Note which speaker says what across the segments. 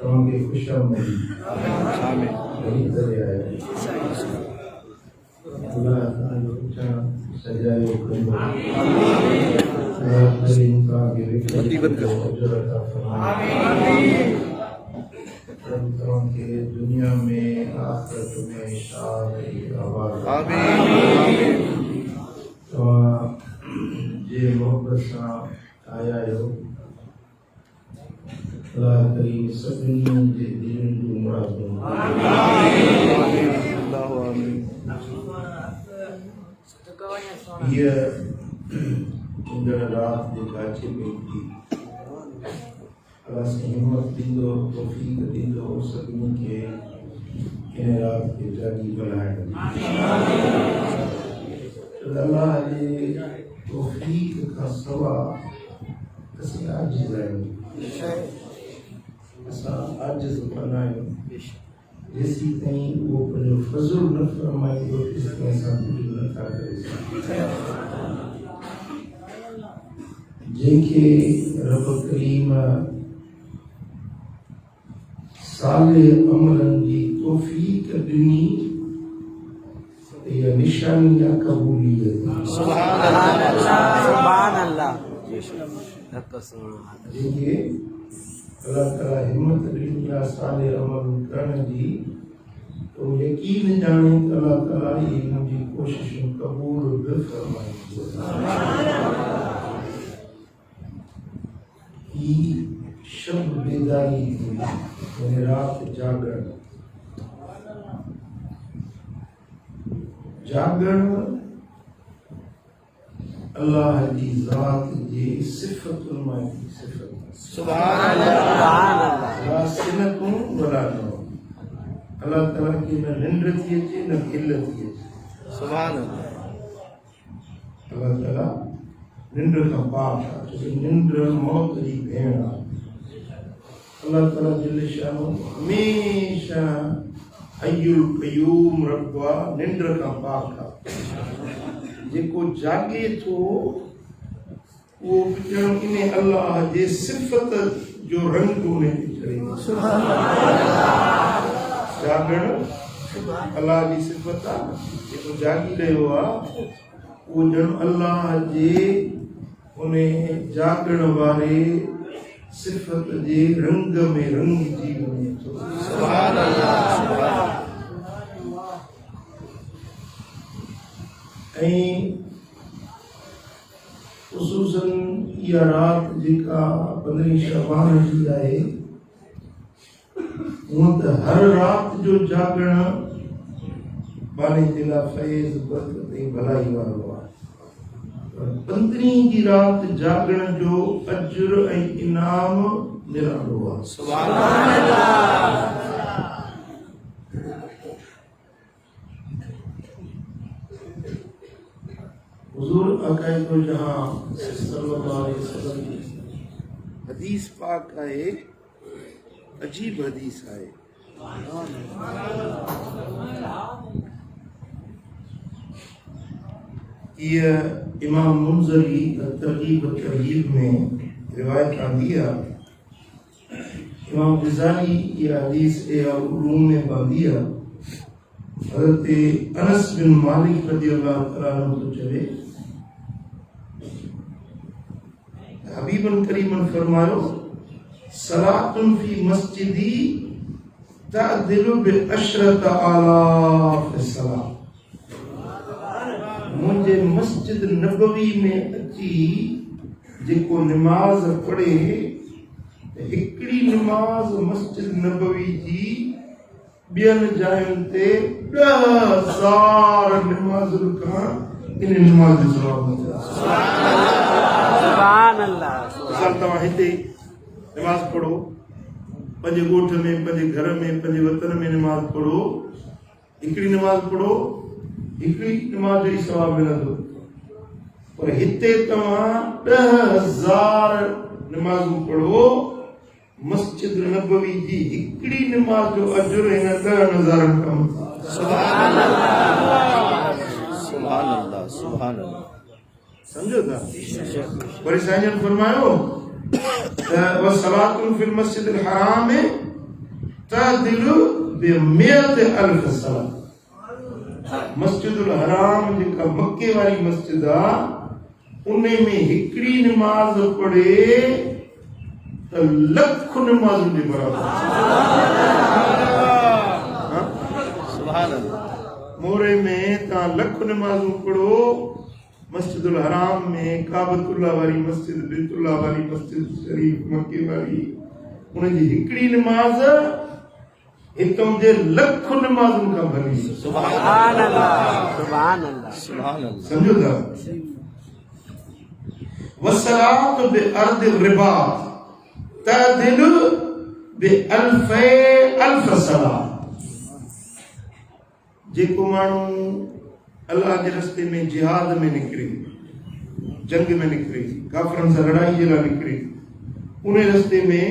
Speaker 1: तव्हांखे ख़ुशआमदी यही करे आया अल्लाह तव्हांजो पुछां सजायो कंदो अल्लाह करीम तव्हांखे अजर अता फरमाए तव्हांखे दुनिया में आख़िरत में शाद ऐं आबाद तव्हां जे मोहब्बत सां आया आहियो अल्लाह करीम सभिनी जे दिलनि जूं मुरादूं हीअ ईंदड़ राति जेका अचे पई थी अल्लाह साईं हिमत ॾींदो तौफ़ीक़ ॾींदो सभिनी खे इन राति खे जागी ॻाल्हाइण अल्लाह जे तौफ़ीक़ खां सवा असीं आजिज़ आहियूं असां आजिज़ कंदा आहियूं जेसी ताईं उहो पंहिंजो फज़ुल न फरमाईंदो तेसि ताईं असां कुझु नथा करे सघूं जंहिंखे रब करीम साले अमलनि जी तौफ़ीक़ ॾिनी इहा निशानी आहे क़बूलियत जंहिंखे अल्लाह ताला हिम्मत ॾिनी आहे साले अमल करण जी तो यकीन ॼाणे त अल्लाह ताला इहे मुंहिंजी कोशिशूं क़बूल बि फरमाईंदो ही शब बेदारी थी यानी राति जागरण अल्लाह जी ज़ात जी सिफ़तुन मां की सिफ़त सुभान अल्लाह सिनतुन वला नौम अल्लाह ताला की न निंड थी अचे न खिल थी अचे सुभान अल्लाह ताला निंड खां पाक आहे छो निंड मौत जी भेण आहे अल्लाह ताला जल शानो हमेशा हय्युल क़य्यूम रब आहे निंड खां पाक आहे जेको जागे थो वो ॼण इन अल्लाह जे सिफ़त जो रंग उन ते चढ़े सुभान अल्लाह जागण अल्लाह जी सिफ़त आहे जेको जागी रहियो आहे वो ॼण अल्लाह जे उन जागण वारे सिफ़त जे रंग में रंगिजी वञे थो सुभान अल्लाह ऐं ख़ुसूसन इहा राति जेका 15 शबान जी आहे हूअं त हर राति जो जागण बाने जे लाइ फैज़ बरकत ऐं भलाई वारो आहे पर 15 जी राति जागण जो अजर ऐं इनाम निरालो आहे सुभान अल्लाह हुजूर अकायदो जहां सल्लल्लाहु अलैहि वसल्लम की हदीस पाक आहे अजीब हदीस आहे ये इमाम मुंज़री तरगीब तरहीब में रिवायत आंदी है इमाम ग़ज़ाली ये हदीस उलूम में बांदी है हज़रत अनस बिन मालिक रज़ियल्लाहु तआला अन्हु तो चवे हबीबन करीमन फरमायो सलातुन फी मस्जिदी तअदिलु बि अशरत आलाफ सलात मुझे मस्जिद नबवी में अची जेको नमाज पढ़े हिकड़ी नमाज मस्जिद नबवी जी ॿियनि जायुनि ते 10,000 नमाज़ुनि खां इन नमाज़ जो सवाब मिलंदो सुभान अल्लाह मिसाल तव्हां हिते नमाज़ पढ़ो पंहिंजे ॻोठ में पंहिंजे घर में पंहिंजे वतन में नमाज़ पढ़ो हिकड़ी नमाज़ पढ़ो हिकड़ी नमाज़ जो ई सवाब मिलंदो पर हिते तव्हां 10,000 नमाज़ूं पढ़ो मस्जिद नबवी जी हिकड़ी नमाज जो अजर हिन 10,000 कम सुभान अल्लाह सुभान अल्लाह सुभान अल्लाह समझो था वरी साईं जन फरमायो व सलातुन फिल मस्जिदिल हराम तदिलु बिमियत अल्फ सलात। मस्जिदुल हराम जेका मक्के वाली मस्जिद आ उन्हें में हिकड़ी नमाज पढ़े तो लख नमाज के बराबर। सुभान अल्लाह। मोरे में ता लख नमाज पढ़ो मस्जिदुल हराम में काबतुल्लाह वाली मस्जिद बैतुल्लाह वाली मस्जिद शरीफ मक्के वाली उन जी हिकड़ी नमाज हितों जे लख नमाज का भली। सुभान अल्लाह सुभान अल्लाह सुभान अल्लाह। समझो था वसलात बिअर्द रिबात तदिलु बिअल्फ अल्फ सलात। जेको माण्हू अल्लाह के रस्ते में जिहाद में निकरे जंग में निकरे काफरन से लड़ाई जे लाइ निकरे उन रस्ते में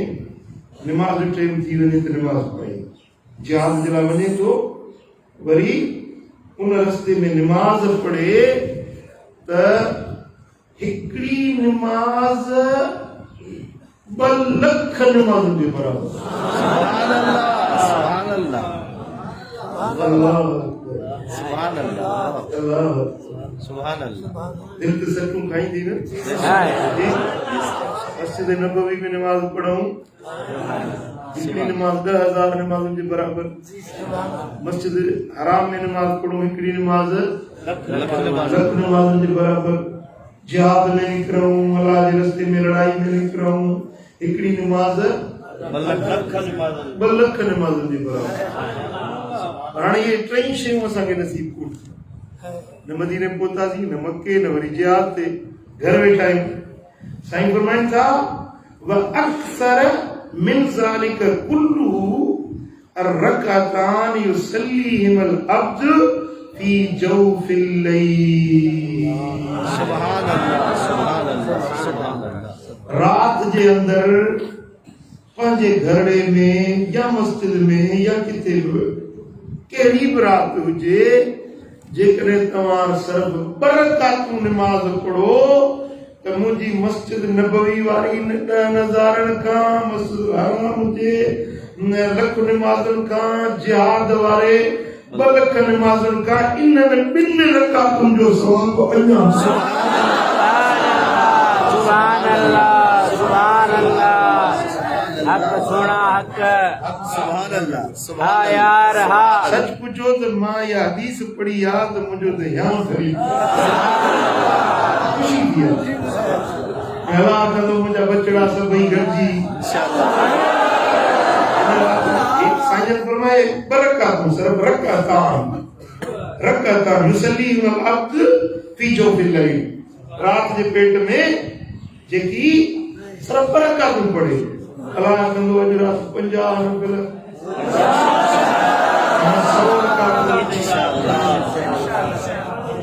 Speaker 1: नमाज टाइम थी वने तो नमाज पढ़े जिहाद जे लाइ वने तो वरी उन रस्ते में नमाज पढ़े त हिकड़ी नमाज 2 लख नमाज के बराबर। सुभान अल्लाह सुभान अल्लाह अल्लाह सुभान अल्लाह अल्लाह सुभान अल्लाह। दिल से सकूं खाई थी ना मस्जिद नबवी में नमाज पढ़ूं हिकड़ी नमाज 10,000 नमाजों के बराबर। मस्जिद हराम में नमाज पढ़ूं हिकड़ी नमाज लख नमाजों के बराबर। जिहाद में निकरूं अल्लाह के रस्ते में लड़ाई में निकरूं हिकड़ी नमाज 2 लख नमाजों के बराबर। हाणे ये टई शयूं असांखे नसीब कोन न मदीने पहुतासीं न मक्के न वरी जिहाद ते घर वेठा आहियूं। साईं फरमाइनि था व अक्सर मिन ज़ालिक कुल्लुहु अर्रकातान युसल्लीहिमल अब्द फी जौफिल लैल। सुभान अल्लाह सुभान अल्लाह सुभान अल्लाह। रात जे अंदर पंहिंजे घरड़े में या मस्जिद में या किथे बि कहिड़ी बि रात हुजे जेकॾहिं तव्हां सिर्फ़ 2 रकातूं नमाज़ पढ़ो त मुंहिंजी मस्जिद नबवी वारी 10,000 खां मस्जिद हराम हुजे लख नमाज़ुनि खां जिहाद वारे 2 लख नमाज़ुनि खां इन्हनि 2 रकातुनि जो सवाब अञा। सुभान अल्लाह सुभान अल्लाह हक सोना हक सुभान अल्लाह सुभान यार हा सच पूछो तो मां या हदीस पढ़ी याद मुझे तो यहां खरीद खुशी दिया पहला का तो मुझे बचड़ा सब ही गरजी इंशाल्लाह। एक साजन फरमाए बरकत सिर्फ रकातान युसल्ली वल अब्द फी जौफिल लैल। रात के पेट में जेकी सिर्फ बरकत पढ़े अल्लाह कंदो अजरा 50 रुपए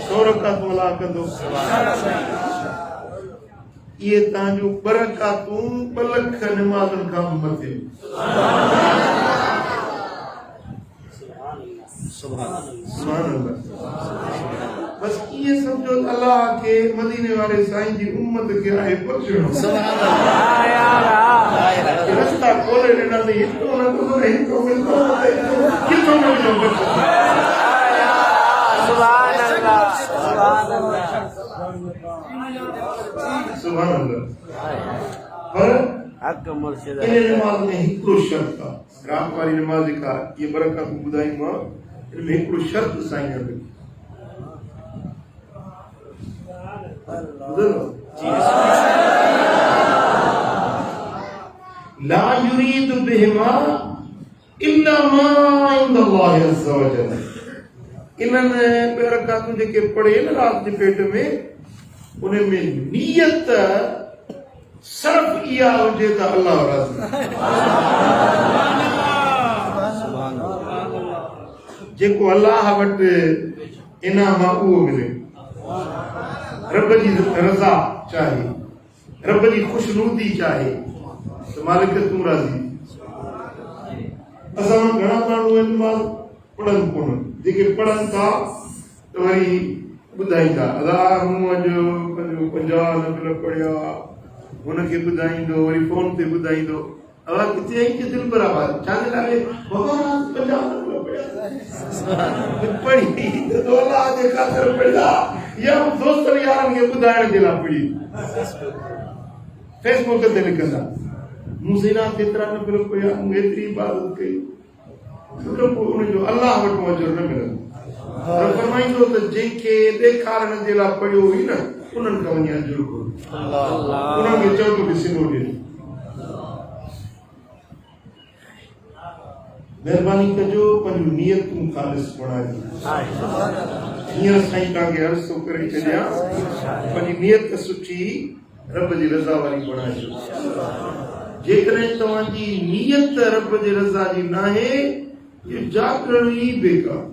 Speaker 1: 100 रकात अल्लाह कंदो। ये तांजो बरकातूं 2 लख नमाज़ुनि खां मथे। सुभान अल्लाह। बस ये समझो अल्लाह के मदीने वाले साईं जी उम्मत के आए बख्शणो। सुभान अल्लाह। रास्ता खोले ॾिना त हितो न तो हितो मिलंदो किथों मिलंदो। सुभान अल्लाह सुभान अल्लाह सुभान अल्लाह। पर हक मुर्शिद इन नमाज में हिकिड़ो शर्त आहे रात वारी नमाज का ये बरकत ॿुधाई मां इनमें हिकिड़ो शर्त साईं ने ला युरीद बिहिमा इल्ला मा इंदल्लाह अज़्ज़ व जल। इन्हनि बरकतूं जेके पढ़े न रात जे पेट में उनमें नियत सिर्फ इहा हुजे त अल्लाह राज़ी। जेको अल्लाह वटि इनाम आहे उहो मिले रब जी रज़ा चाहे रब जी खुशनूदी चाहे तो मालिक तूं राज़ी। असां घणा माण्हू नमाज़ पढ़नि कोन जेके पढ़नि था तो वरी ॿुधाईंदा अदा मूं अॼु पंहिंजो 50 नफ़िल पढ़िया हुनखे ॿुधाईंदो वरी फोन ते ॿुधाईंदो अदा किथे आई कि दिलि बराबरि छाजे नाले बाबा 50 नफ़िल पढ़िया पढ़ी त अल्लाह जे ख़ातिर पढ़िया या दोस्तनि यारनि खे ॿुधाइण जे लाइ पढ़ी फेसबुक ते लिखंदा मूं सेना केतिरा नफ़िल पढ़िया मूं एतिरी इबादत कई उनजो अल्लाह वटि अजर न मिलंदो फरमाईंदो त जंहिंखे ॾेखारण जे लाइ पढ़ियो हुई न उन्हनि खां वञी अजर घुरो उन्हनि खे चओ त ॾिसिनो ॾे महिरबानी कजो पंहिंजूं नियतूं ख़ालिस बणाइजो हींअर साईं तव्हांखे अर्ज़ थो करे छॾियां पंहिंजी नियत सुठी रब जी रज़ा वारी बणाइजो जेकॾहिं तव्हांजी नियत रब जी रज़ा जी नाहे इहो जागरण ई बेकार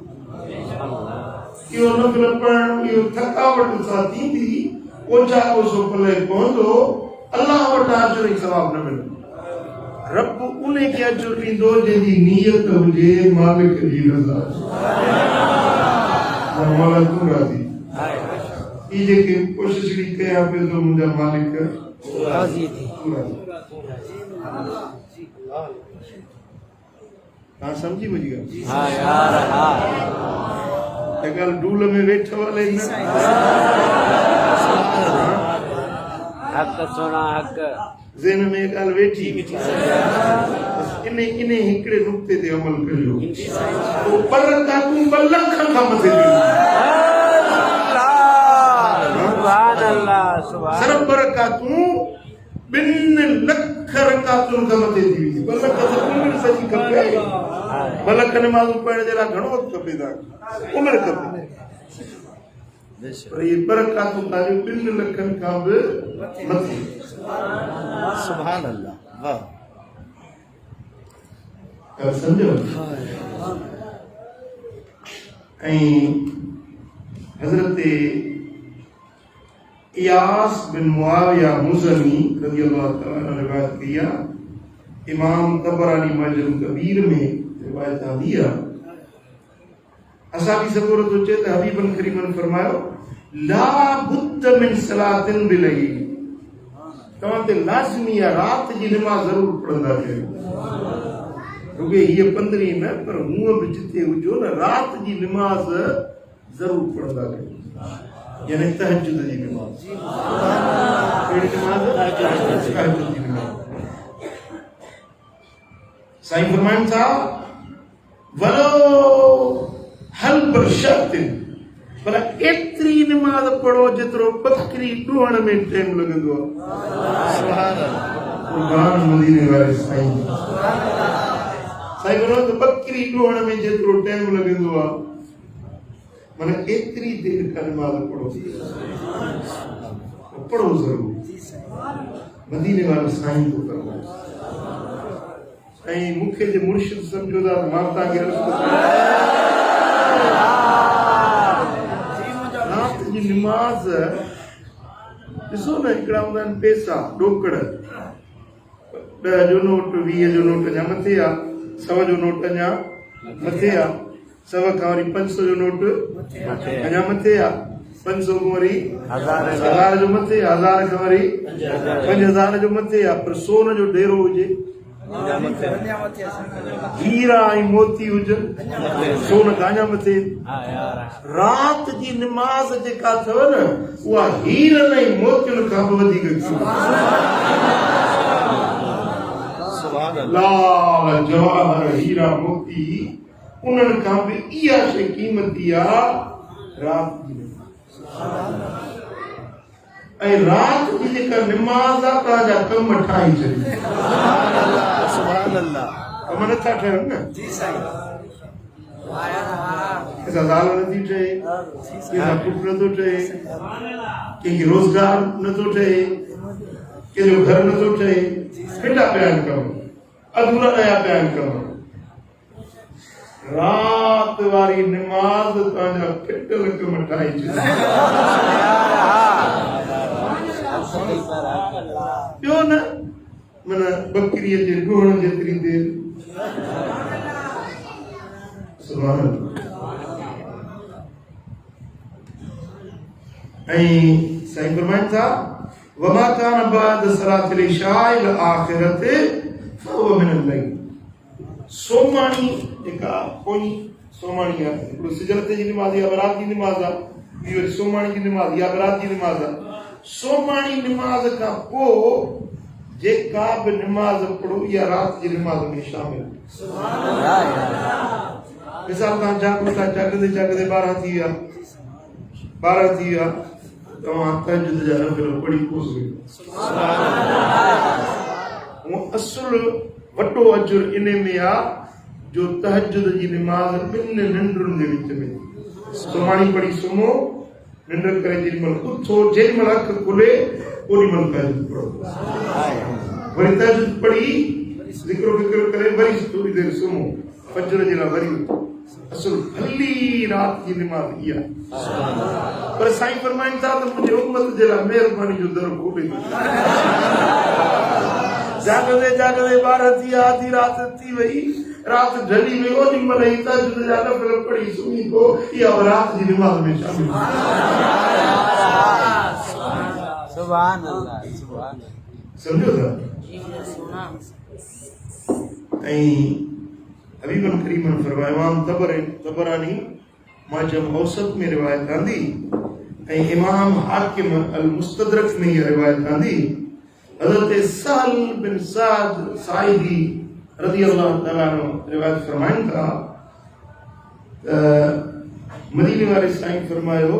Speaker 1: इहो नफ़िल पढ़ण इहो थकावट सां थींदी ओछा कोसो पले पवंदो अल्लाह वटि अजर ऐं सवाब न मिलंदो रब उन खे अजर ॾींदो जंहिंजी नियत हुजे मालिक जी रज़ा मौला तूं राज़ी ई जेके कोशिश बि कयां पियो त मुंहिंजा मालिक राज़ी थी तव्हां सम्झी मुंहिंजी ॻाल्हि हा यार हा त ॻाल्हि डूल में वेठो हले न हक़ सोना हक़ ज़हन में ॻाल्हि वेठी इन हिकिड़े नुक़्ते ते अमल कजो पोइ बरक़ातूं 2 लख खां मथे सिर्फ़ बरक़ातूं 2 लख रकातुनि खां मथे थी वेंदी 2 लख त उमिरि सॼी खपे 2 लख नमाज़ूं पढ़ण जे लाइ घणो वक़्तु खपे तव्हांखे उमिरि खपे पर इहे बरक़ातूं तव्हांजूं 2 लखनि खां बि मथे सुभान अल्लाह वाह ॻाल्हि सम्झो ऐं हज़रत इयास बिन मुआविया मुज़नी रज़ी अल्लाह तआला ने रिवायत की है इमाम तबरानी मुअज्जम कबीर में रिवायत आंदी है असाबी सबूर तो चेत हबीबन करीमन फरमायो ला बुद्द मिन सलातिन बिलैल तव्हां ते लाज़मी आहे रात जी नमाज़ ज़रूर पढ़ंदा कयो रुगे ये 15 न पर हूअं बि जिते हुजो न रात जी नमाज़ ज़रूर पढ़ंदा कयो यानी तहज्जुद जी नमाज़ कहिड़ी नमाज़ तहज्जुद जी नमाज़ साईं फरमाइनि था वलो हल पर शर्तिन पर एतिरी नमाज़ पढ़ो जेतिरो बकरी ॾोहण में टाइम लॻंदो आहे सुभान अल्लाह कुर्बान मदीने वारे साईं साईं बोलो त बकरी ॾोहण में जेतिरो टाइम लॻंदो आहे माना एतिरी देर का नमाज़ पढ़ो ज़रूर मदीने वारो साईं को फरमाए ऐं मूंखे जे मुर्शिद सम्झो था मां तव्हांखे रात जी नमाज़ ॾिसो न हिकिड़ा हूंदा आहिनि पैसा ॾोकड़ 10 जो नोट 20 जो नोट अञा मथे आहे 100 जो नोट अञा मथे आहे 100 खां वरी 500 जो नोट अञा मथे आहे 500 खां वरी 1000 जो मथे 1000 खां वरी 5000 जो मथे आहे पर सोन जो ढेरो हुजे हीरा ऐं मोती हुजनि सोन खां अञा मथे रात जी नमाज़ जेका अथव न उहा हीरनि ऐं मोतियुनि खां बि वधीक लाल जवाहर हीरा मोती उन्हनि खां बि इहा शइ क़ीमती आहे रात जी नमाज़ ऐं रात जी जेका नमाज़ आहे तव्हांजा कम ठाहे छॾी सुभान अल्लाह कम नथा ठहनि न जी साईं कंहिंसां ज़ाल नथी ठहे कंहिंसां पुटु नथो ठहे कंहिंखे रोज़गार नथो ठहे कंहिंजो घर नथो ठहे फिटा पिया आहिनि कम अधूरा रहिया पिया आहिनि कम रात वारी नमाज़ तव्हांजा फिटल कम ठाहे छॾी ॿियो न माना बकरीअ जे ॾोहण जेतिरी देर सुभान अल्लाह ऐं साईं फरमाइनि था वमा कान बाद सलातिल इशाअ इल आखिरत फहुव मिनल लैल। सोमाणी जेका पोई सोमाणी आहे, हिकिड़ो सिजरत जी निमाज़ या बरात जी निमाज़ आहे, इहो सोमाणी जी निमाज़ या बरात जी निमाज़ आहे। सोमाणी निमाज़ खां पोइ जेका बि निमाज़ पढ़ो इहा राति जी निमाज़ में शामिल। मिसाल तव्हां जागो था, जागंदे जागंदे 12 थी विया, तव्हां तहज्जुद जा नफ़िल पढ़ी कोस वो असुल वटो अजुर इन में आ जो तहज्जुद जी निमाज़ ॿिनि निंडुनि जे विच में सुम्हाणी पढ़ी सुम्हो, निंड करे जेॾीमहिल उथो, जेॾीमहिल अखि खुले ओॾीमहिल तहज्जुद पढ़ो, वरी तहज्जुद पढ़ी ज़िक्र विक्र करे वरी थोड़ी देरि सुम्हो, फजर जे लाइ वरी उथो। असुल भली राति जी निमाज़ इहा। पर साईं फरमाइनि था त मुंहिंजे उम्मत जे लाइ महिरबानी जो दर खोले जागंदे जागंदे 12 थी विया, आधी राति थी वई, राति ढली वई, ओॾीमहिल ई तहज्जुद जा नफ़िल पढ़ी सुम्ही पओ, इहा राति जी निमाज़ में शामिल।
Speaker 2: सुभान अल्लाह, सुभान
Speaker 1: सम्झो था। ऐं हबीबन करीमन फरमायो, इमाम तबरानी माजम औसत में रिवायत आंदी ऐं इमाम हाकिम अल मुस्तदरक में यह रिवायत आंदी। हज़रत सहल बिन साद साइदी रज़ियल्लाहु तआला अन्हु रिवायत फरमाइनि था, मदीने वाले साईं फरमायो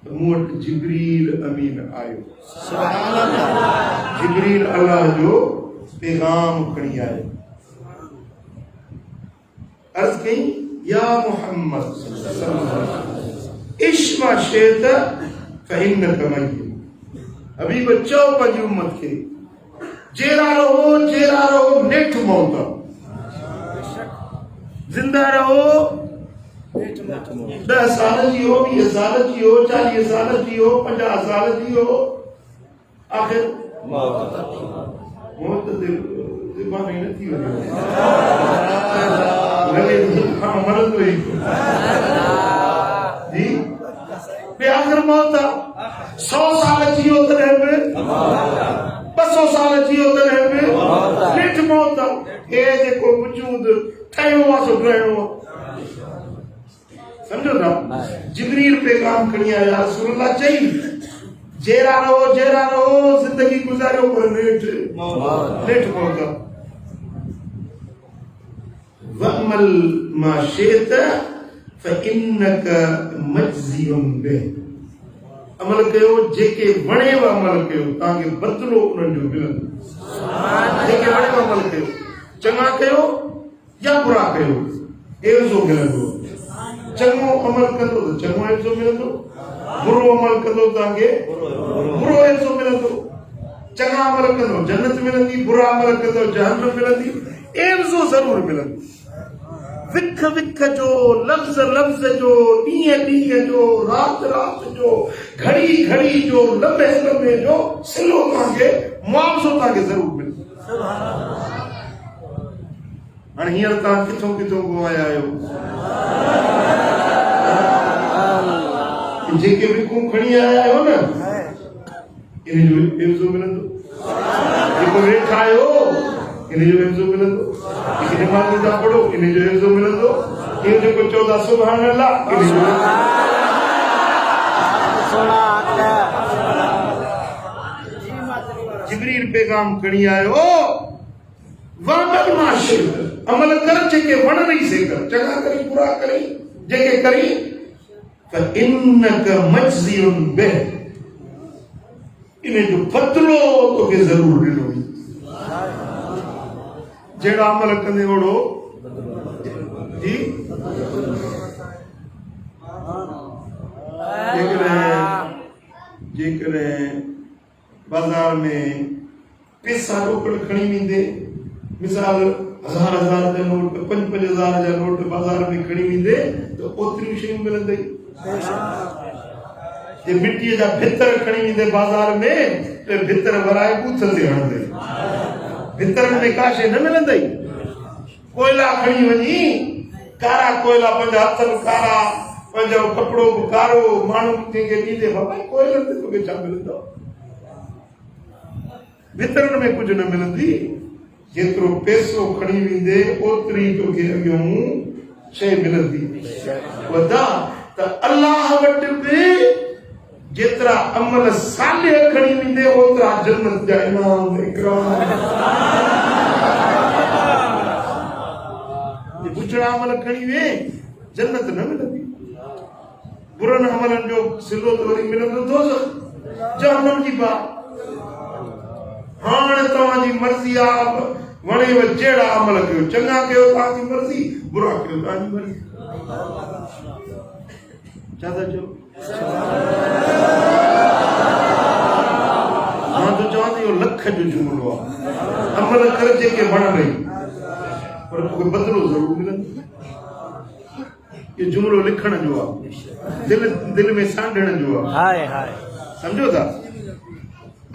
Speaker 1: त मूं वटि जिब्रील अमीन आयो। सुभान अल्लाह। जिब्रील अल्लाह जो पैगाम खणी आयो। अर्ज़ कई या मोहम्मद इश्मा शेत फइन्नक मय्यत। अभी बच्चों पंहिंजी उम्मत खे जेरा रहो नेठ मौत, जिंदा रहो 10 साल जी हो, 20 साल जी हो, 40 साल जी हो, 50 साल जी हो, आखिर मौत ज़बानी न थी वञे, मरंदो ई जी बे आखिर मौत आहे। 100 साल जियो तॾहिं बि, 200 साल जियो तॾहिं बि नेठ मौत आहे। हे जेको वजूद ठहियो आहे सो रहणो आहे, सम्झो था। जिब्रील पैगाम खणी आया, रसूलुल्लाह चई जेरा रहो जिंदगी गुज़ारियो, पर नेठ मौत आहे। वअमल मा शेत फइन्नक मजज़ियुन बिह। अमल कयो जेके वणेव, अमल कयो तव्हांखे बदिलो उन्हनि जो मिलंदो। जेके वणेव अमल कयो, चङा कयो या बुरा कयो, एवज़ो मिलंदो। चङो अमल कंदो त चङो एवज़ो मिलंदो, बुरो अमल कंदो तव्हांखे बुरो एवज़ो मिलंदो। चङा अमल कंदो जन्नत मिलंदी, बुरा अमल कंदो जहन्नम मिलंदी, एवज़ो ज़रूर मिलंदो। विख विख जो, लफ्ज़ लफ्ज़ जो, ॾींहं ॾींहं जो, राति राति जो, घड़ी घड़ी जो, लम्हे लम्हे जो सिलो तव्हांखे मुआवज़ो तव्हांखे ज़रूर मिलंदो। हाणे हींअर तव्हां किथों किथों को आया आहियो, जेके विकूं खणी आया आहियो न, इन जो एवज़ो मिलंदो। जेको वेठा आहियो इन जो एवज़ो मिलंदो। जेके निमाज़ था पढ़ो इन जो एवज़ो मिलंदो। इहो जेको चओ था सुभान अल्लाह, इन जो जिब्रील पैगाम खणी आयो, वअमल मा शित, अमल कर जेके वण रही से कर, चङा करी बुरा करी जेके करी, फइन्नक मजज़ियुन बिह, इन जो बदिलो तोखे ज़रूर ॾिनो। जहिड़ा अमल कंदे ओड़ो जी। जेकॾहिं बाज़ार में पैसा रोकड़ खणी वेंदे, मिसाल 1000 जा नोट, 5,000 जा नोट बाज़ार में खणी वेंदे त ओतिरियूं शयूं मिलंदई। जे मिटीअ जा भितर खणी वेंदे बाज़ार में त भितर वराए बूथल ते हणंदे, भितर में का शइ न मिलंदई। कोयला खणी वञी, कारा कोयला पंहिंजा हथनि कारा पंहिंजो कपिड़ो कारो माण्हू कंहिंखे ॾींदे बाबा कोई लॻे तोखे छा मिलंदो वितरण में कुझु न मिलंदी जेतिरो पैसो खणी वेंदे ओतिरी तोखे अॻियों शइ मिलंदी वधा त अल्लाह वटि बि जेतिरा अमल सालिह खणी वेंदे ओतिरा जन्नत जा इनाम इकराम बुछड़ा अमल खणी वे जन्नत न मिलंदी बुरनि अमलनि जो सिलो त वरी मिलंदो दोज़ख जहन्नम जी बात हाणे तव्हांजी मर्ज़ी आहे वणेव जहिड़ा अमल कयो चङा कयो तव्हांजी मर्ज़ी बुरा कयो तव्हांजी मर्ज़ी छा था चओ मां त चवां थो इहो लख जो जुमिलो आहे अमल कर जेके वणनि पर तोखे बदिलो ज़रूरु मिलंदो इहो जुमिलो लिखण जो आहे दिलि में सांढण जो आहे सम्झो था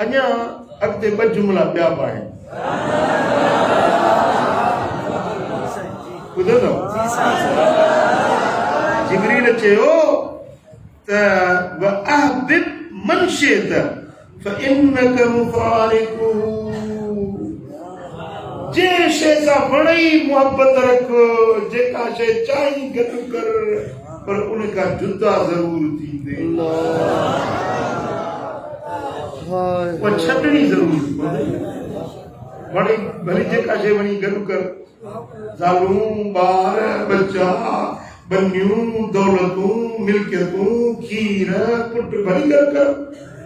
Speaker 1: अञा अॻिते ॿ जुमिला ॿिया बि आहिनि ॿुधो अथव जिबरील चयो त वअहबिब मन शिअत फइन्नक मुफारिकुहु जंहिं शइ सां वणई मोहबत रख जेका शइ चाही गॾु कर पर उन खां जुदा ज़रूरु थींदे उहा छॾणी ज़रूरु वणी भली जेका शइ वणी गॾु कर ज़ालूं ॿार बच्चा बनियूं दौलतूं मिल्कियतूं खीर पुट भली गॾु कर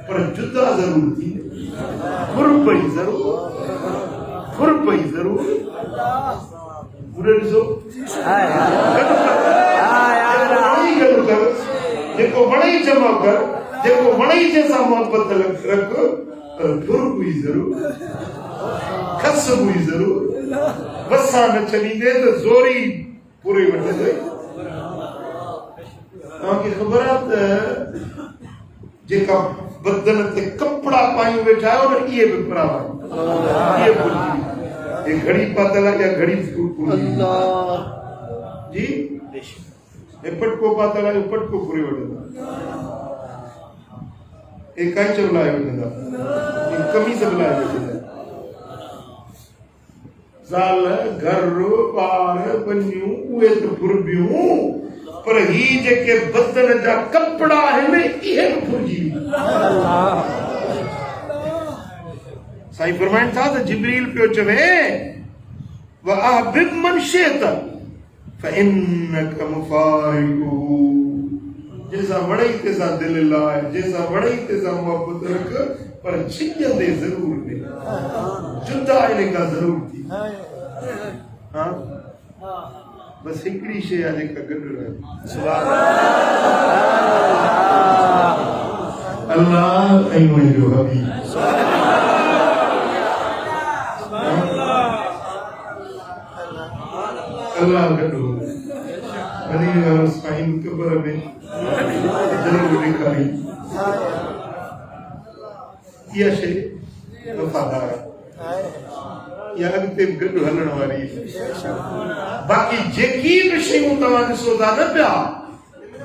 Speaker 1: पर जुदा ज़रूरु थींदे खुरपई ज़रूरु खुरपई ज़रूरु पूरे ॾिसो गॾु कर जेको वणई जमा कर जेको वणई जंहिंसां मोहबत रख पर खुरपई ज़रूरु खस हुई ज़रूरु वसा न छॾींदे त ज़ोरी पूरे वठंदे तव्हांखे ख़बर आहे त जेका बदन ते कपिड़ा पायूं वेठा आहियो न इहे बि बराबरि इहे भुलिजी ये घड़ी पातल आहे या घड़ी जी ये पटको पातल आहे पटको पूरे वठंदा ये कांच बि लाहे वठंदा ये कमीज़ बि लाहे वठंदा ज़ाल घर ॿार बनियूं उहे त फुरबियूं पर ही जेके बदन जा कपिड़ा आहिनि इहे बि फुरिजी साईं फरमाइनि था त जिब्रील पियो चवे वअहबिब मन शिअत फइन्नक मुफारिकुहु जंहिंसां वणई तंहिंसां दिलि लाइ जंहिंसां वणई तंहिंसां मोहबत रख पर छिॼंदे ज़रूरु न जुदा इन खां ज़रूरु थी हाँ बस हिकिड़ी शइ आहे जेका गॾु रहे अल्लाह ऐं मुंहिंजो हबीब अल्लाह गॾु वरी साईं कबर में ज़रूरु ॾेखारी इहा शइ वफ़ादार या अॻिते गॾु हलण वारी बाक़ी जेकी बि शयूं तव्हां ॾिसो था न पिया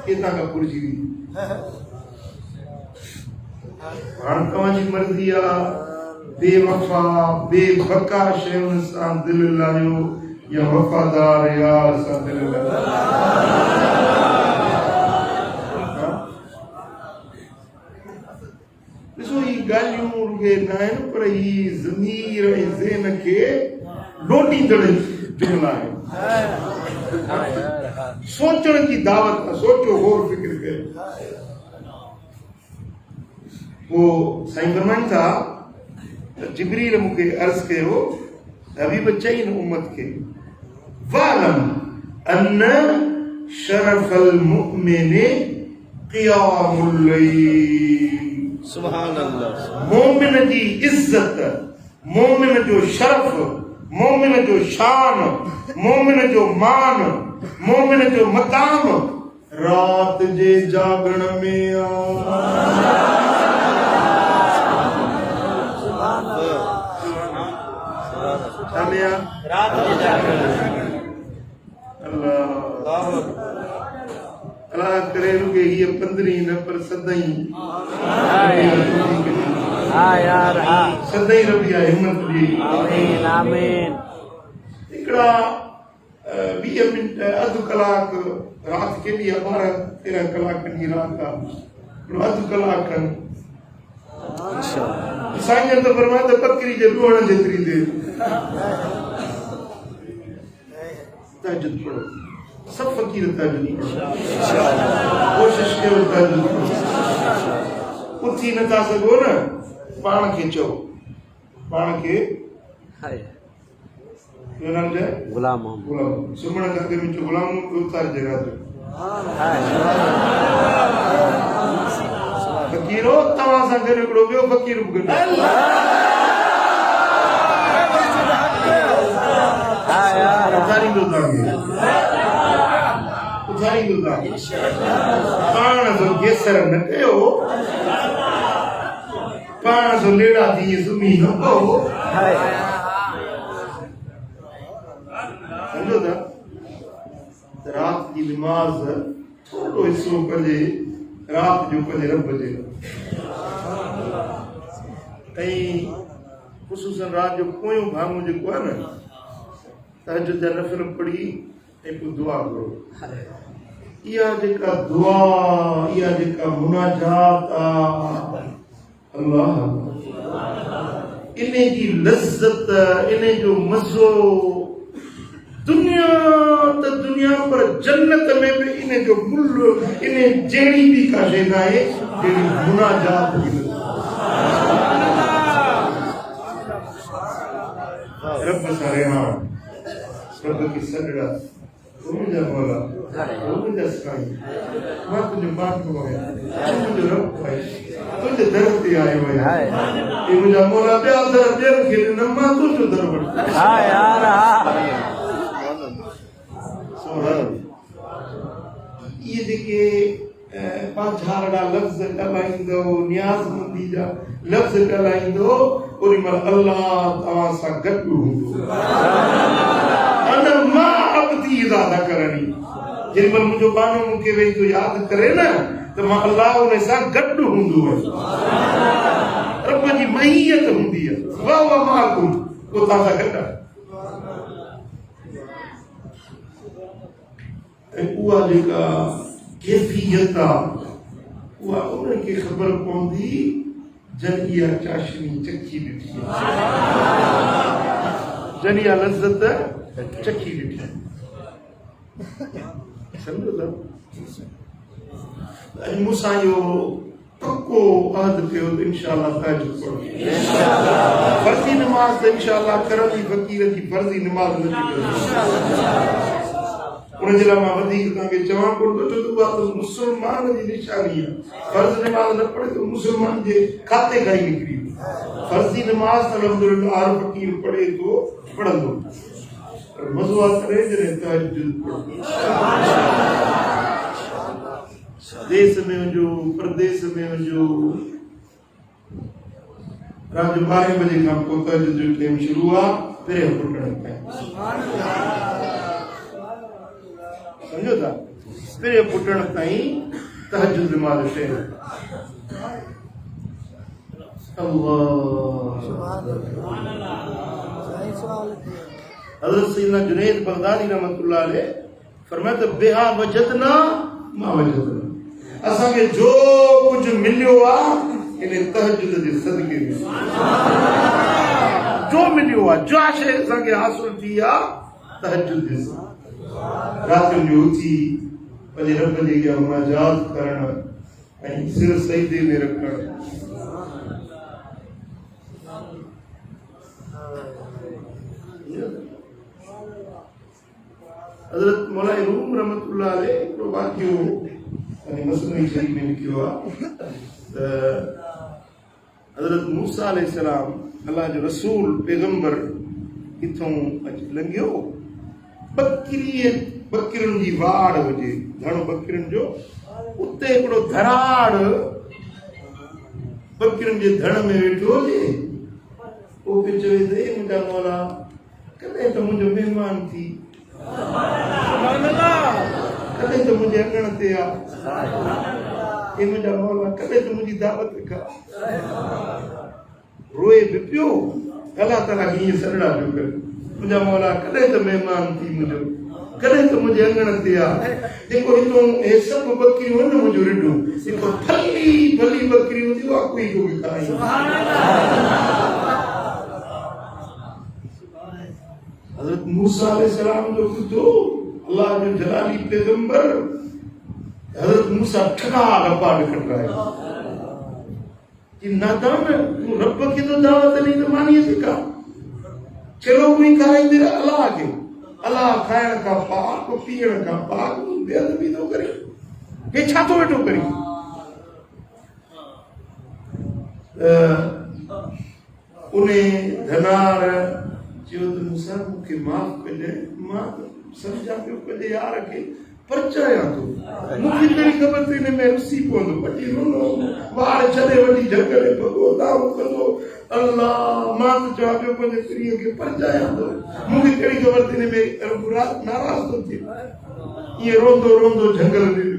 Speaker 1: हितां खां पुरजी वेंदी हाणे तव्हांजी मर्ज़ी आहे बेवफ़ा बेबका शयुनि सां दिलि लाहियो या वफ़ादार यार सां दिलि लाहियो ॾिसो ही ॻाल्हियूं रुॻे न आहिनि पर ही ज़मीर ऐं ज़हन खे लोटींदड़ जुमिला आहिनि सोचण जी दावत आहे सोचो गौर फिक्र कयो पोइ साईं फरमाइनि था त जिब्रील मूंखे अर्ज़ कयो हबीब चई न उम्मत खे वालम अन शरफल मुमिन क़ियामुल लैल सुभान अल्लाह मोमिन जी इज्जत मोमिन जो शरफ मोमिन जो शान मोमिन जो मान मोमिन जो मकाम रात जे जागण में रात जे जागण अल्लाह अंदरी न पर सदाई
Speaker 2: हाँ यार हाँ
Speaker 1: सदाई रबी आहे हिम्मत दी
Speaker 2: आमीन आमीन
Speaker 1: हिकिड़ा 20 मिंट अधु कलाक रात के लिए 12-13 कलाक की रात का अधु कलाक साईं तो फरमाया तो बकरी जे रोण जेतरी देर तहज्जुद पढ़ो सब फकीर तहज्जुद पढ़ो कोशिश कयो तहज्जुद पढ़ो उथी नथा सघो न पाण खे चओ पाण खे नाम छा
Speaker 2: गुलाम
Speaker 1: गुलाम सुमण करके में गुलाम उतार जगह जो फकीरो तव्हां सां गॾु हिकिड़ो ॿियो फकीर बि गॾु उथारींदो तव्हांखे पाण जो गेसर न कयो पाण जो लेड़ा थी सुम्ही न पओ समझो था रात की नमाज थोड़ो हिस्सो कजे रात जो कजे रब जे ख़ुसूसन रात जो पोयों भाङो जेको आहे न तहज्जुद जा नफ़िल पढ़ी ऐं पोइ दुआ करो इहा जेका दुआ इहा जेका मुनाजात अल्लाह इन जी लज़्ज़त इन जो मज़ो दुनिया त दुनिया पर जन्नत में भी इन जो मुल्ल इन जहिड़ी भी का शइ न आहे जहिड़ी मुनाजात रब सां रिहाण रब खे सॾड़ा मुंहिंजा मौला मुंहिंजा साईं मां तुंहिंजो माठो आहियां तूं मुंहिंजो रब आहीं तुंहिंजे दर ते आयो आहियां हे मुंहिंजा मौला ॿिया दर ॿियनि खे ॾिनमि मां तुंहिंजो दर वठो
Speaker 2: हाँ यार हाँ
Speaker 1: ये जेके पांचारड़ा लफ्ज़ ॻाल्हाईंदो नियाज़मंदी जा लफ्ज़ ॻाल्हाईंदो ओॾी महिल अल्लाह तव्हां सां गॾु हूंदो अना मां अब्दी इज़ा न करणी जेॾी महिल मुंहिंजो बानो मूंखे वेही थो यादि करे न त मां अल्लाह उन सां गॾु हूंदो आहियां रब जी महीयत हूंदी आहे वाह वाह माकुम उहो तव्हां सां गॾु आहे उहा जेका कैफियत आहे उहा उनखे ख़बर पवंदी जन इहा चाशनी चखी ॾिठी जन इहा लज़्ज़त चखी ॾिठी सम्झो था अॼु मूंसां इहो पक्को अहद कयो त इंशाअल्लाह तहज्जुद पढ़ो फर्ज़ी नमाज़ त इंशाअल्लाह करंदी फ़कीर जी फर्ज़ी नमाज़ न थी करे उनजे लाइ मां वधीक तव्हांखे चवां कोन थो छो त उहा त मुस्लमान जी निशानी आहे फर्ज़ नमाज़ न पढ़े त मुस्लमान जे खाते खां ई निकिरी फर्ज़ी नमाज़ त अल्हम्दुलिल्लाह हर फ़कीर पढ़े थो पढ़ंदो पर मज़ो आहे तॾहिं जॾहिं तहज्जुद पढ़ो देश में वञो परदेस में वञो रात जो 12 बजे खां पोइ तहज्जुद जो टाइम शुरू आहे पहिरियों पुटण ताईं समझो था पहिरियों पुटण ताईं तहज्जुद नमाज़ टाइम हज़रत सैयदना जुनैद बगदादी रहमतुल्लाह अलैह फरमाया त बिहा वजदना मा वजदना असांखे जो कुझु मिलियो आहे इन तहज्जुद जे सदके में जो मिलियो आहे जो शइ असांखे हासिल थी आहे तहज्जुद जे रातियुनि जो उथी पंहिंजे रब जे अॻियां मुनाजात करणु ऐं सिर सजदे में रखणु हज़रत मौलाई रूम रहमतुल्लाह अलैह हिकिड़ो वाक़ियो मसनवी शरीफ़ में लिखियो आहे त हज़रत मूसा अलैहिस्सलाम अल्लाह जो रसूल पैगंबर किथों अची लंघियो बकरियुनि जी वाड़ हुजे घणो बकरियुनि जो उते हिकिड़ो धराड़ बकरियुनि जे धण में वेठो हुजे पोइ बि चवे त हे मुंहिंजा मौला कॾहिं त मुंहिंजो महिमान थी कॾहिं त मुंहिंजे अङण ते आहे ये मुझा मौला कदे तो मुझी दावत का रोए भी पियो अल्लाह ताला की ये सरड़ा पियो कर मुझा मौला कदे तो मेहमान थी मुझे कदे तो मुझे अंगण ते आ देखो इतो ये सब बकरी वन मुझे रिडू देखो फली फली बकरी होती वो कोई को भी खाई हजरत मूसा अलैहिस्सलाम जो तो अल्लाह ने जलाली पैगंबर हजरत मूसा ठगा रब्बा निकल रहा है कि नादान रब की तो दावत नहीं तो मानिए सिका चलो कोई खाए मेरा अल्लाह के अल्लाह खाने का पाक पीने का पाक बेअदबी तो करे ये छातो बेटो करी उन्हें धनार जो मूसा के माफ कर दे मां समझा के यार के परचाया तो मुझे तेरी खबर थी ने मैं उसी को दो पटी नो वार चले वडी जंगले भगो दाऊ करो अल्लाह मात जाबे को ने करियो के परचाया तो मुझे तेरी खबर थी ने मैं बुरा नाराज तो थी ये रोंदो रोंदो जंगल में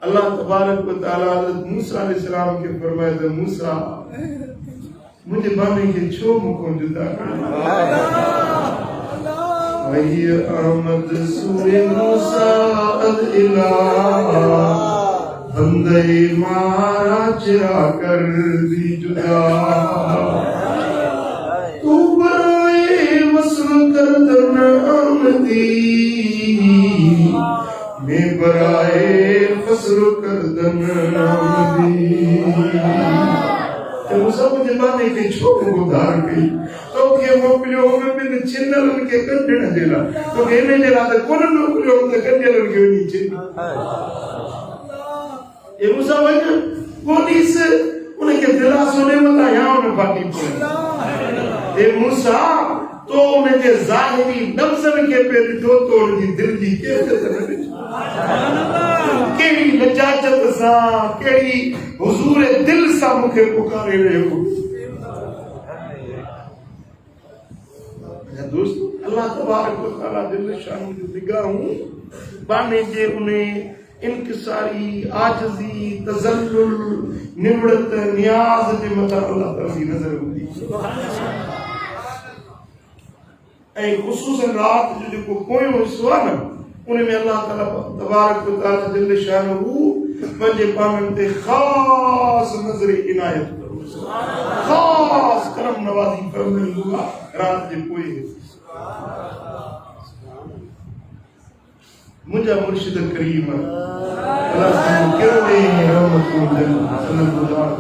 Speaker 1: अल्लाह तबारक व तआला हज़रत मूसा अलैहिस्सलाम के फरमाया था मूसा मुझे बाने के छो मुको जुदा कर वही अहमद सूरे मूसा अल इलाह बंदे मारा चिरा कर दी जुदा तू बराए वसल कर दना आमदी मैं बराए फसल कर दना आमदी तो सब जमाने के छोटे को धार गई तो के मोकलियो में बिन चिन्नल के कंडन देला तो कहने जरा तो कौन मोकलियो में कंडन के नीचे ये मूसा भाई पुलिस उनके दिला सुने वाला यहाँ उन्हें बाकी पड़े ये मूसा तो उनके ज़ाहिरी नफ्सन के पे तो उनकी दिल की कैसे केड़ी लजाजत सा केड़ी हुजूर दिल सा मुखे पुकारे रहे हो दोस्तों अल्लाह तबारक व तआला दिल शान की निगाह हूं बाने जे उन्हें इनकिसारी आजिज़ी तज़ल्लुल निवड़त नियाज जे मथा अल्लाह ताला की नजर हुंदी ऐ खुसूसन रात जो को पोयो हिस्सो आहे न उन्हें में अल्लाह ताला तबारक व तआला दिल शानहू पंजे पानन ते खास नजर इनायत करो खास करम नवाजी फरमाईंदा रात जे पोए मुझा मुर्शिद करीम अल्लाह के रहमत सल्लल्लाहु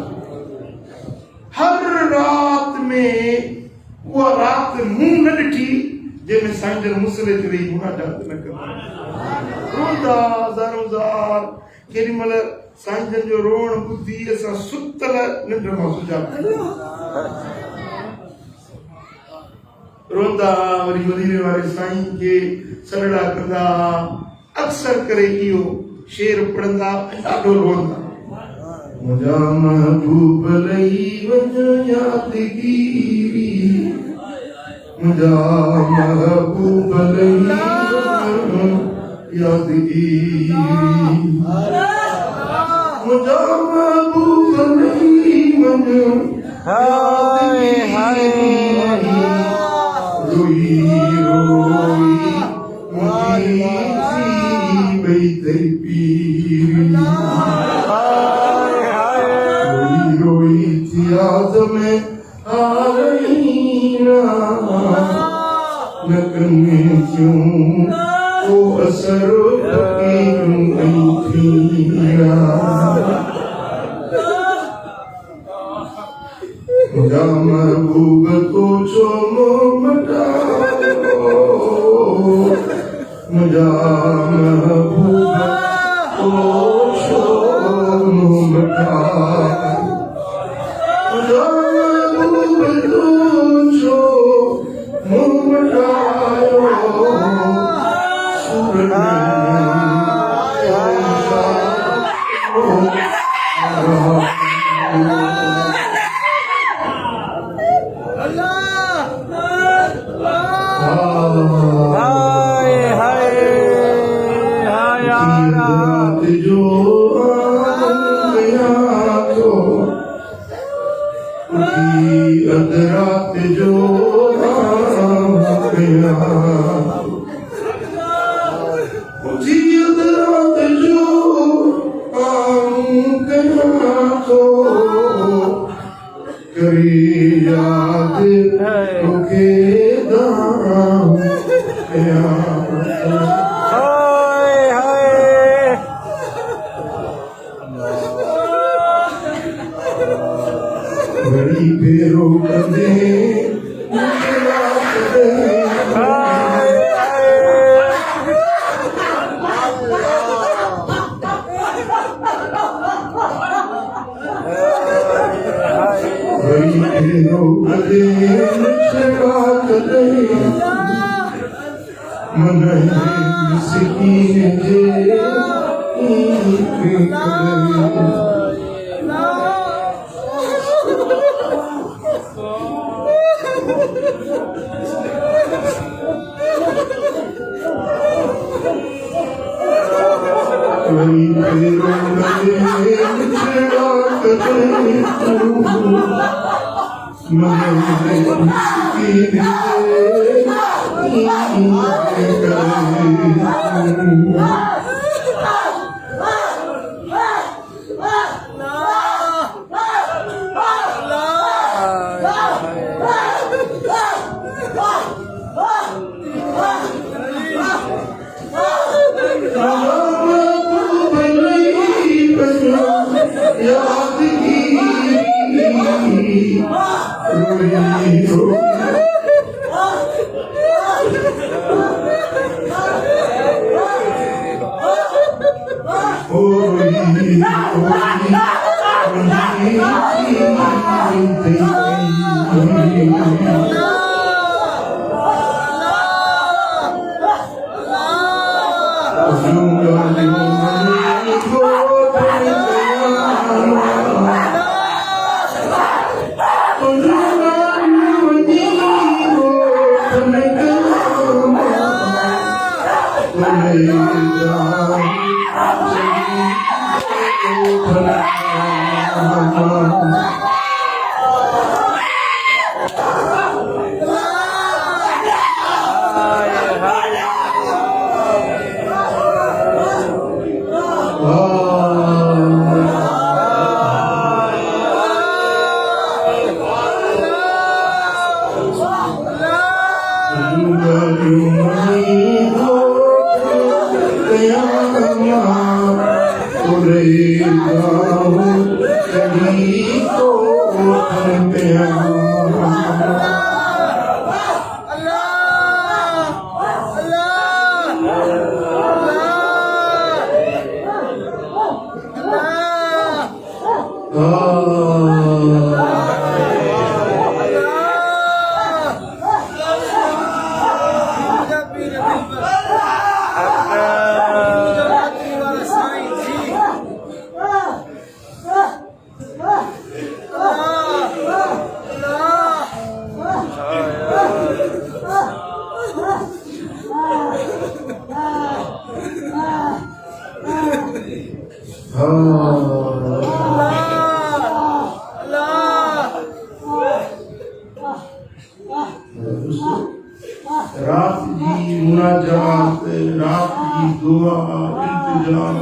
Speaker 1: हर रात में वो रात मुंह न ॾिठी जंहिंमें सांजर मुसले ते वेही मुनाजात न कंदा रोंदा ज़ार केॾी महिल सांजर जो रोअण ॿुधी असां सुतल निंड मां सुजा रोंदा वरी मदीने वारे साईं के सलड़ा कंदा अक्सर करे इहो शेर पढ़ंदा ॾाढो रोंदा मुंहिंजा महबूब लही वञ यादगिरी मुझा महबूब लही यादगिरी मुझा महबूब लही वञ यादगिरी रोई रोई मुझी वही तेरी पीरी रोई रोई थी याद में आ रही न करने क्यों वो असर नहीं थी मुझा महबूब तो छो मटाओ मुझा महबूब तो छो मटाओ मुझा महबूब तो छो जो अदरात जो गया जी अदरात जो गया तो करी याद के दाम गया
Speaker 2: हाय हाय
Speaker 1: बड़ी फेरो कदे
Speaker 2: हाय
Speaker 1: बड़ी फेरो कदे मन मिस्कीन जे रात जी मुनाजात रात जी दुआ इंतजाम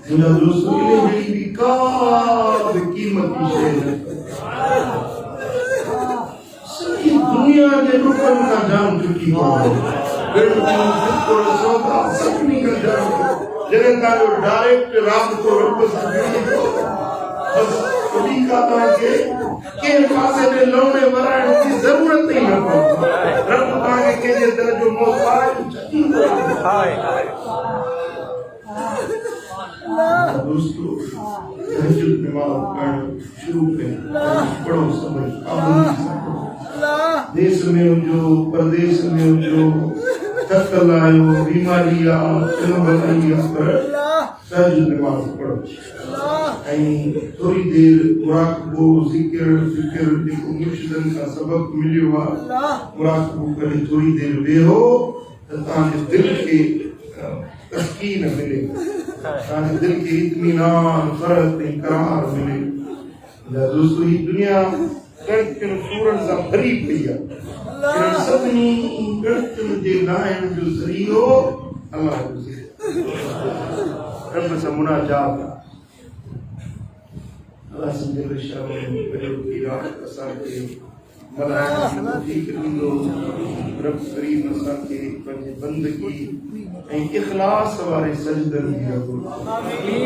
Speaker 1: मुझा दोस्तों ये मेरी भी काफ़ी कीमती शय है सभी दुनिया के रुकन का जान चुकी है सौदा सभी का जान जगह का जो डायरेक्ट रात को रब से बस कभी का के पासे में लौने वराण की जरूरत ही न पड़े रब ताके के जे दर्जो मोहताज हाय हाय दोस्तों तहज्जुद नमाज पढ़ना शुरू करें पढ़ो समझ देश में जो प्रदेश में जो थकल आयो बीमारी आ चलम आई पर तहज्जुद नमाज पढ़ो थोड़ी देर मुराक़बो ज़िक्र फ़िक्र जेको मुर्शिदन का सबक मिलियो आहे मुराक़बो करे थोड़ी देर वेहो त तव्हांजे दिल खे तस्कीन मिले तव्हांजे दिल खे इत्मीनान फ़रहत ऐं करार मिले दोस्तों ही दुनिया गणतियुनि सूरनि सां भरी पई आहे। इन सभिनी गणतियुनि जे लाइण जो ज़रियो अल्लाह जो ज़रियो रब सां मुनाजात आहे। अल्लाह जल शानो कयो की रात असांखे मल्हाइण जी तौफ़ीक़ ॾींदो। रब करीम असांखे पंहिंजी बंदगी ऐं इख़लास वारे सजदनि जी अॻुवाणी।